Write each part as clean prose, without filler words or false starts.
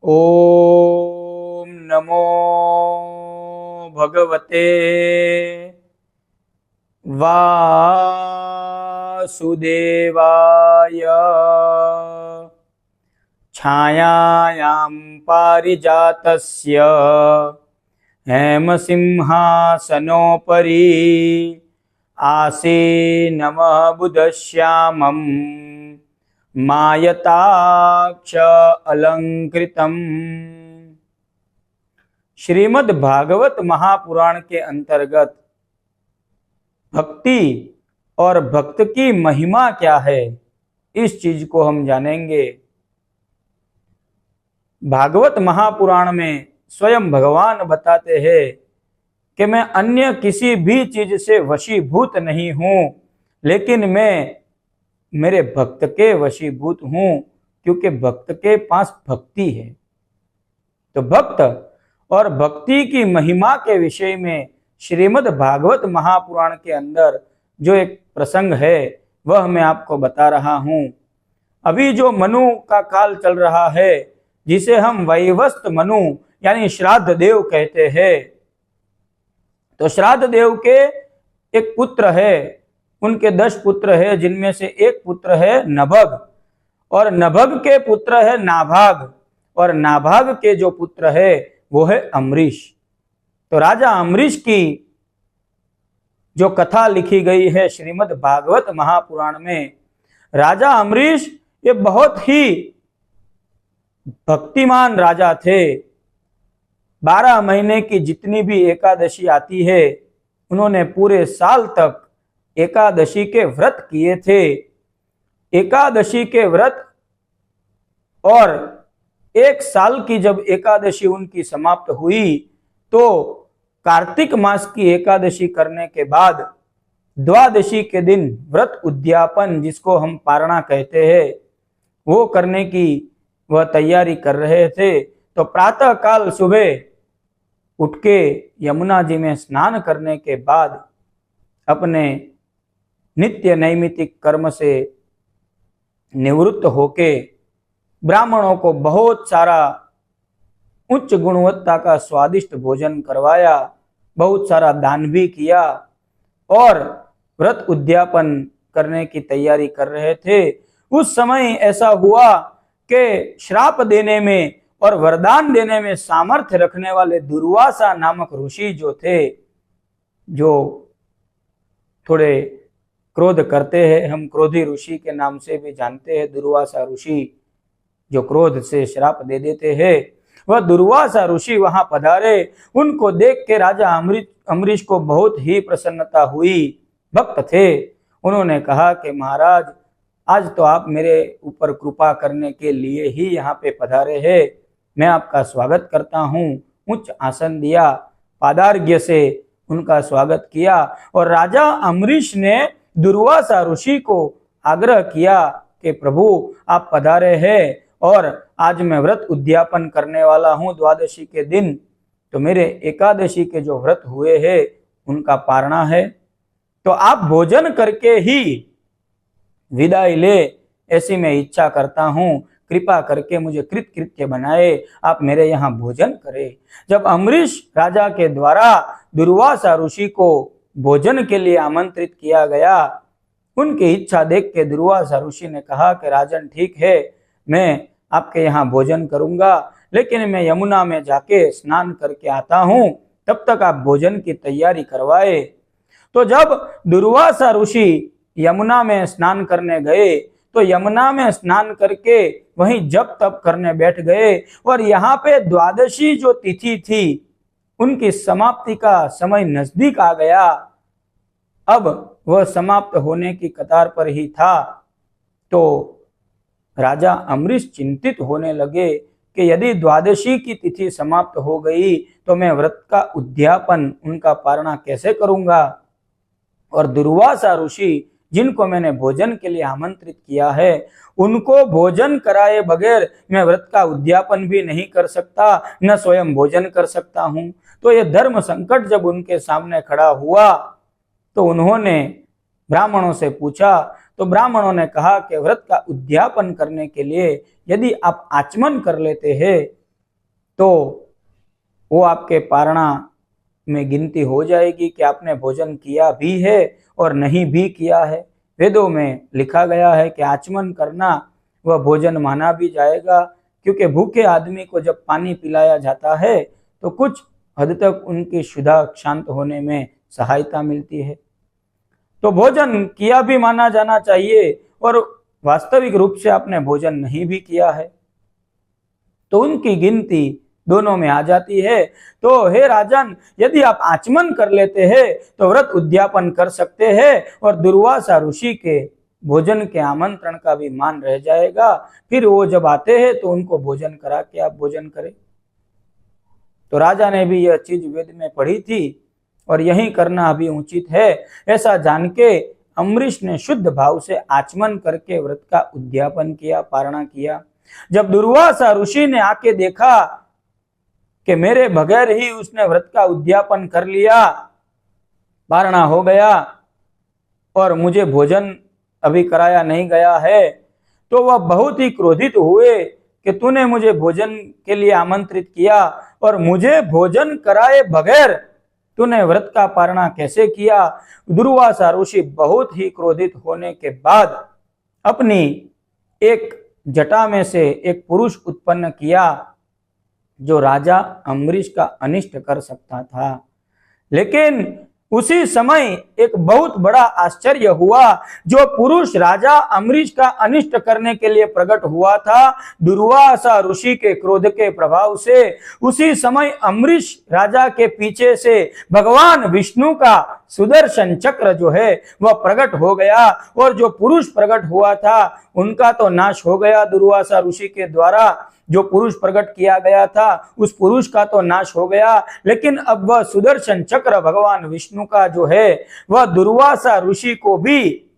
ओम नमो भगवते वासुदेवाय। छायायां पारिजातस्य हेमसिंहासनोपरि आसीनमः बुधश्यामम् मायताक्ष अलंकृतम्। श्रीमद् भागवत महापुराण के अंतर्गत भक्ति और भक्त की महिमा क्या है, इस चीज को हम जानेंगे। भागवत महापुराण में स्वयं भगवान बताते हैं कि मैं अन्य किसी भी चीज से वशीभूत नहीं हूं, लेकिन मैं मेरे भक्त के वशीभूत हूं, क्योंकि भक्त के पास भक्ति है। तो भक्त और भक्ति की महिमा के विषय में श्रीमद् भागवत महापुराण के अंदर जो एक प्रसंग है वह मैं आपको बता रहा हूं। अभी जो मनु का काल चल रहा है, जिसे हम वैवस्त मनु यानी श्राद्ध देव कहते हैं, तो श्राद्ध देव के एक पुत्र है, उनके 10 पुत्र है, जिनमें से एक पुत्र है नभग, और नभग के पुत्र है नाभाग, और नाभाग के जो पुत्र है वो है अम्बरीश। तो राजा अम्बरीश की जो कथा लिखी गई है श्रीमद् भागवत महापुराण में, राजा अम्बरीश ये बहुत ही भक्तिमान राजा थे। 12 महीने की जितनी भी एकादशी आती है, उन्होंने पूरे साल तक एकादशी के व्रत किए थे। एकादशी के व्रत और 1 साल की जब एकादशी उनकी समाप्त हुई, तो कार्तिक मास की एकादशी करने के बाद द्वादशी के दिन व्रत उद्यापन, जिसको हम पारणा कहते हैं, वो करने की वह तैयारी कर रहे थे। तो प्रातः काल सुबह उठ के यमुना जी में स्नान करने के बाद अपने नित्य नैमित्तिक कर्म से निवृत्त होके ब्राह्मणों को बहुत सारा उच्च गुणवत्ता का स्वादिष्ट भोजन करवाया, बहुत सारा दान भी किया, और व्रत उद्यापन करने की तैयारी कर रहे थे। उस समय ऐसा हुआ कि श्राप देने में और वरदान देने में सामर्थ्य रखने वाले दुर्वासा नामक ऋषि जो थे, जो थोड़े क्रोध करते हैं, हम क्रोधी ऋषि के नाम से भी जानते हैं, दुर्वासा ऋषि जो क्रोध से श्राप दे देते हैं, वह दुर्वासा ऋषि वहां पधारे। उनको देख के राजा अम्बरीश को बहुत ही प्रसन्नता हुई। भक्त थे, उन्होंने कहा कि महाराज, आज तो आप मेरे ऊपर कृपा करने के लिए ही यहाँ पे पधारे हैं, मैं आपका स्वागत करता हूँ। उच्च आसन दिया, पादार्घ्य से उनका स्वागत किया, और राजा अम्बरीश ने दुर्वासा ऋषि को आग्रह किया कि प्रभु आप पधारे हैं, और आज मैं व्रत उद्यापन करने वाला हूं द्वादशी के दिन, तो मेरे एकादशी के जो व्रत हुए हैं उनका पारणा है, तो आप भोजन करके ही विदाई ले, ऐसी मैं इच्छा करता हूं। कृपा करके मुझे कृतकृत्य बनाए, आप मेरे यहाँ भोजन करें। जब अम्बरीश राजा के द्वारा दुर्वासा ऋषि को भोजन के लिए आमंत्रित किया गया, उनकी इच्छा देख के दुर्वासा ऋषि ने कहा कि राजन ठीक है, मैं आपके यहाँ भोजन करूंगा, लेकिन मैं यमुना में जाके स्नान करके आता हूँ, तब तक आप भोजन की तैयारी करवाए। तो जब दुर्वासा ऋषि यमुना में स्नान करने गए, तो यमुना में स्नान करके वहीं जप तप करने बैठ गए, और यहाँ पे द्वादशी जो तिथि थी उनकी समाप्ति का समय नजदीक आ गया। अब वह समाप्त होने की कतार पर ही था। तो राजा अम्बरीश चिंतित होने लगे कि यदि द्वादशी की तिथि समाप्त हो गई तो मैं व्रत का उद्यापन, उनका पारणा कैसे करूंगा, और दुर्वासा ऋषि जिनको मैंने भोजन के लिए आमंत्रित किया है, उनको भोजन कराए बगैर मैं व्रत का उद्यापन भी नहीं कर सकता, न स्वयं भोजन कर सकता हूं। तो यह धर्म संकट जब उनके सामने खड़ा हुआ, तो उन्होंने ब्राह्मणों से पूछा, तो ब्राह्मणों ने कहा कि व्रत का उद्यापन करने के लिए यदि आप आचमन कर लेते हैं तो वो आपके पारणा में गिनती हो जाएगी कि आपने भोजन किया भी है और नहीं भी किया है। वेदों में लिखा गया है कि आचमन करना वह भोजन माना भी जाएगा, क्योंकि भूखे आदमी को जब पानी पिलाया जाता है तो कुछ हद तक उनकी क्षुधा शांत होने में सहायता मिलती है। तो भोजन किया भी माना जाना चाहिए और वास्तविक रूप से आपने भोजन नहीं भी किया है तो उनकी गिनती दोनों में आ जाती है। तो हे राजन, यदि आप आचमन कर लेते हैं तो व्रत उद्यापन कर सकते हैं और दुर्वासा ऋषि के भोजन के आमंत्रण का भी मान रह जाएगा। फिर वो जब आते हैं तो उनको भोजन करा के आप भोजन करें। तो राजा ने भी यह चीज वेद में पढ़ी थी और यही करना अभी उचित है। ऐसा जान के अम्बरीश ने शुद्ध भाव से आचमन करके व्रत का उद्यापन किया, पारणा किया। जब दुर्वासा ऋषि ने आके देखा कि मेरे बगैर ही उसने व्रत का उद्यापन कर लिया, पारणा हो गया और मुझे भोजन अभी कराया नहीं गया है, तो वह बहुत ही क्रोधित हुए कि तूने मुझे भोजन के लिए आमंत्रित किया और मुझे भोजन कराए बगैर तूने व्रत का पारणा कैसे किया। दुर्वासा ऋषि बहुत ही क्रोधित होने के बाद अपनी एक जटा में से एक पुरुष उत्पन्न किया जो राजा अम्बरीश का अनिष्ट कर सकता था। लेकिन उसी समय एक बहुत बड़ा आश्चर्य हुआ। जो पुरुष राजा अम्बरीश का अनिष्ट करने के लिए प्रकट हुआ था दुर्वासा ऋषि के क्रोध के प्रभाव से, उसी समय अम्बरीश राजा के पीछे से भगवान विष्णु का सुदर्शन चक्र जो है वह प्रकट हो गया और जो पुरुष प्रकट हुआ था उनका तो नाश हो गया दुर्वासा ऋषि के द्वारा। जो पुरुष प्रकट किया गया था उस पुरुष का तो नाश हो गया, लेकिन अब वह सुदर्शन चक्र भगवान विष्णु का जो है वह दुर्वासा ऋषि को भी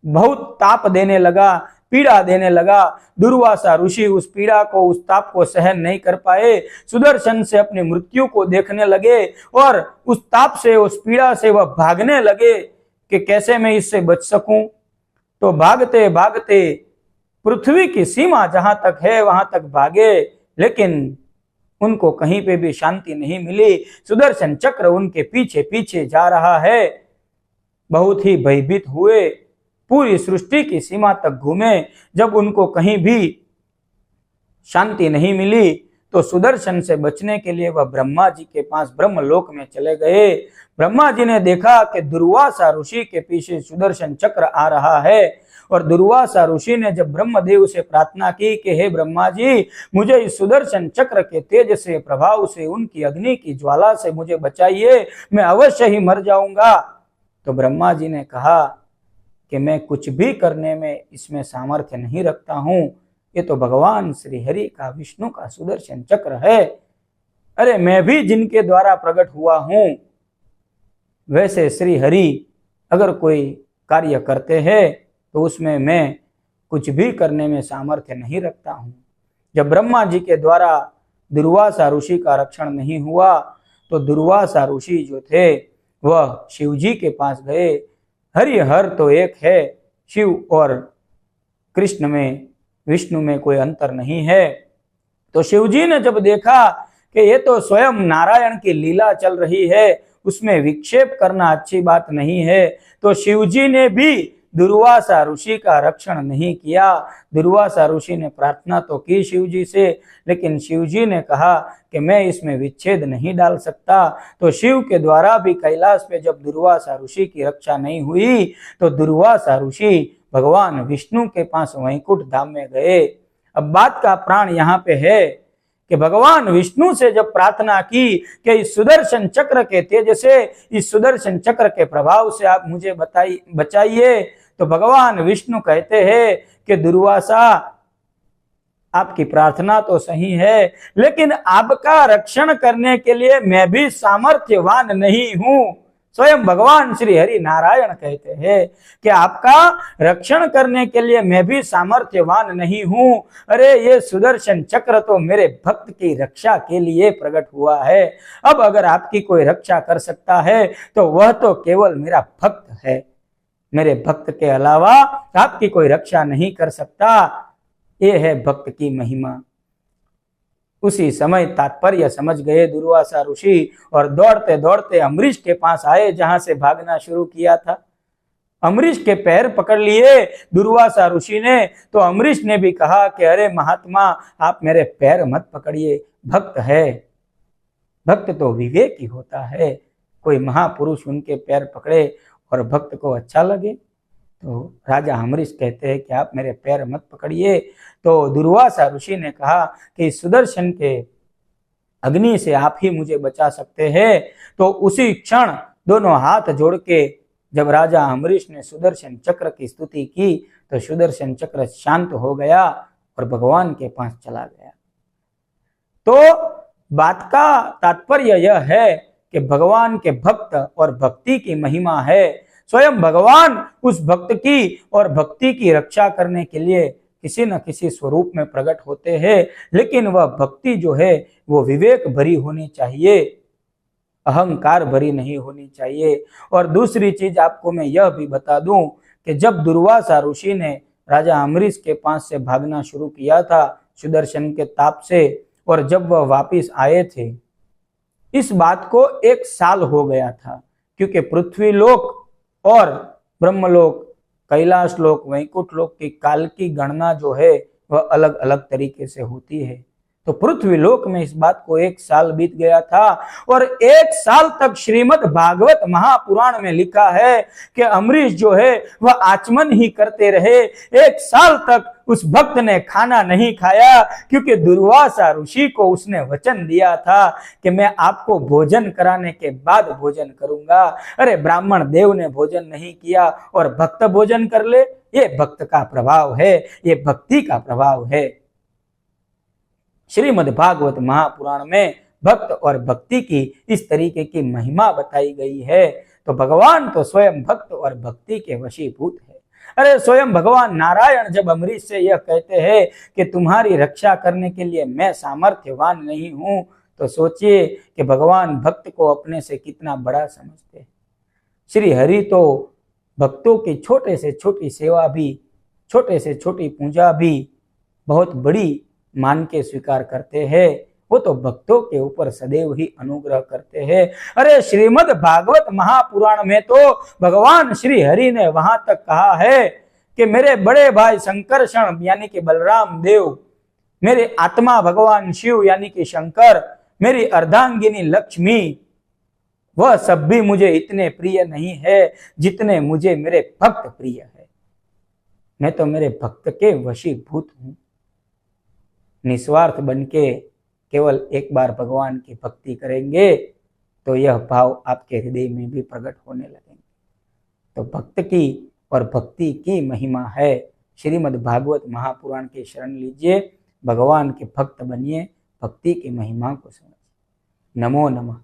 बहुत ताप देने लगा, पीड़ा देने लगा। दुर्वासा ऋषि उस पीड़ा को, उस ताप को सहन नहीं कर पाए, सुदर्शन से अपनी मृत्यु को देखने लगे और उस ताप से, उस पीड़ा से वह भागने लगे कि कैसे मैं इससे बच सकूं। तो भागते भागते पृथ्वी की सीमा जहां तक है वहां तक भागे, लेकिन उनको कहीं पे भी शांति नहीं मिली। सुदर्शन चक्र उनके पीछे पीछे जा रहा है। बहुत ही भयभीत हुए, पूरी सृष्टि की सीमा तक घूमे। जब उनको कहीं भी शांति नहीं मिली तो सुदर्शन से बचने के लिए वह ब्रह्मा जी के पास ब्रह्मलोक में चले गए। ब्रह्मा जी ने देखा कि दुर्वासा ऋषि के पीछे सुदर्शन चक्र आ रहा है और दुर्वासा ऋषि ने जब ब्रह्मदेव से प्रार्थना की कि हे ब्रह्मा जी, मुझे इस सुदर्शन चक्र के तेज से, प्रभाव से, उनकी अग्नि की ज्वाला से मुझे बचाइए, मैं अवश्य ही मर जाऊंगा। तो ब्रह्मा जी ने कहा कि मैं कुछ भी करने में इसमें सामर्थ्य नहीं रखता हूं, ये तो भगवान श्री हरि का, विष्णु का सुदर्शन चक्र है। अरे मैं भी जिनके द्वारा प्रकट हुआ हूं, वैसे श्री हरि अगर कोई कार्य करते हैं तो उसमें मैं कुछ भी करने में सामर्थ्य नहीं रखता हूं। जब ब्रह्मा जी के द्वारा दुर्वासा ऋषि का रक्षण नहीं हुआ तो दुर्वासा ऋषि जो थे वह शिव जी के पास गए। हरि हर तो एक है, शिव और कृष्ण में, विष्णु में कोई अंतर नहीं है। तो शिव जी ने जब देखा कि ये तो स्वयं नारायण की लीला चल रही है, उसमें विक्षेप करना अच्छी बात नहीं है, तो शिव जी ने भी दुर्वासा ऋषि का रक्षण नहीं किया। दुर्वासा ऋषि ने प्रार्थना तो की शिव जी से, लेकिन शिव जी ने कहा कि मैं इसमें विच्छेद नहीं डाल सकता। तो शिव के द्वारा भी कैलाश पे जब दुर्वासा ऋषि की रक्षा नहीं हुई तो दुर्वासा ऋषि भगवान विष्णु के पास वैकुंठ धाम में गए। अब बात का प्राण यहाँ पे है कि भगवान विष्णु से जब प्रार्थना की कि इस सुदर्शन चक्र के तेज से, इस सुदर्शन चक्र के प्रभाव से आप मुझे बचाइए, तो भगवान विष्णु कहते हैं कि दुर्वासा, आपकी प्रार्थना तो सही है, लेकिन आपका रक्षण करने के लिए मैं भी सामर्थ्यवान नहीं हूं। स्वयं भगवान श्री हरि नारायण कहते हैं कि आपका रक्षण करने के लिए मैं भी सामर्थ्यवान नहीं हूं। अरे ये सुदर्शन चक्र तो मेरे भक्त की रक्षा के लिए प्रकट हुआ है। अब अगर आपकी कोई रक्षा कर सकता है तो वह तो केवल मेरा भक्त है, मेरे भक्त के अलावा आपकी कोई रक्षा नहीं कर सकता। ये है भक्त की महिमा। उसी समय तात्पर्य समझ गए दुर्वासा ऋषि और दौड़ते दौड़ते अम्बरीश के पास आए जहां से भागना शुरू किया था। अम्बरीश के पैर पकड़ लिए दुर्वासा ऋषि ने, तो अम्बरीश ने भी कहा कि अरे महात्मा, आप मेरे पैर मत पकड़िए, भक्त है। भक्त तो विवेकी होता है। कोई महापुरुष उनके पैर पकड़े और भक्त को अच्छा लगे? तो राजा अम्बरीश कहते हैं कि आप मेरे पैर मत पकड़िए। तो दुर्वासा ऋषि ने कहा कि सुदर्शन के अग्नि से आप ही मुझे बचा सकते हैं। तो उसी क्षण दोनों हाथ जोड़ के जब राजा अम्बरीश ने सुदर्शन चक्र की स्तुति की तो सुदर्शन चक्र शांत हो गया और भगवान के पास चला गया। तो बात का तात्पर्य यह है कि भगवान के भक्त और भक्ति की महिमा है। स्वयं भगवान उस भक्त की और भक्ति की रक्षा करने के लिए किसी न किसी स्वरूप में प्रकट होते हैं, लेकिन वह भक्ति जो है वो विवेक भरी होनी चाहिए, अहंकार भरी नहीं होनी चाहिए। और दूसरी चीज आपको मैं यह भी बता दूं कि जब दुर्वासा ऋषि ने राजा अम्बरीश के पास से भागना शुरू किया था सुदर्शन के ताप से, और जब वह वापिस आए थे, इस बात को 1 साल हो गया था, क्योंकि पृथ्वी लोक और ब्रह्मलोक, कैलाश लोक, वैकुंठ लोक की काल की गणना जो है वह अलग अलग तरीके से होती है। तो पृथ्वी लोक में इस बात को 1 साल बीत गया था और 1 साल तक श्रीमद् भागवत महापुराण में लिखा है कि अम्बरीश जो है वह आचमन ही करते रहे। 1 साल तक उस भक्त ने खाना नहीं खाया, क्योंकि दुर्वासा ऋषि को उसने वचन दिया था कि मैं आपको भोजन कराने के बाद भोजन करूंगा। अरे ब्राह्मण देव ने भोजन नहीं किया और भक्त भोजन कर ले, ये भक्त का प्रभाव है, ये भक्ति का प्रभाव है। श्रीमद् भागवत महापुराण में भक्त और भक्ति की इस तरीके की महिमा बताई गई है। तो भगवान तो स्वयं भक्त और भक्ति के वशीभूत है। अरे स्वयं भगवान नारायण जब अम्बरीश से यह कहते हैं कि तुम्हारी रक्षा करने के लिए मैं सामर्थ्यवान नहीं हूं, तो सोचिए कि भगवान भक्त को अपने से कितना बड़ा समझते हैं। श्री हरि तो भक्तों की छोटे से छोटी सेवा भी, छोटे से छोटी पूजा भी बहुत बड़ी मान के स्वीकार करते हैं। वो तो भक्तों के ऊपर सदैव ही अनुग्रह करते हैं। अरे श्रीमद् भागवत महापुराण में तो भगवान श्री हरि ने वहां तक कहा है कि मेरे बड़े भाई संकर्षण यानी कि बलराम देव, मेरे आत्मा भगवान शिव यानी कि शंकर, मेरी अर्धांगिनी लक्ष्मी, वह सब भी मुझे इतने प्रिय नहीं है जितने मुझे मेरे भक्त प्रिय है। मैं तो मेरे भक्त के वशीभूत हूं। निस्वार्थ बन के केवल एक बार भगवान की भक्ति करेंगे तो यह भाव आपके हृदय में भी प्रकट होने लगेंगे। तो भक्त की और भक्ति की महिमा है। श्रीमद् भागवत महापुराण की शरण लीजिए, भगवान के भक्त बनिए, भक्ति की महिमा को समझिए। नमो नमः।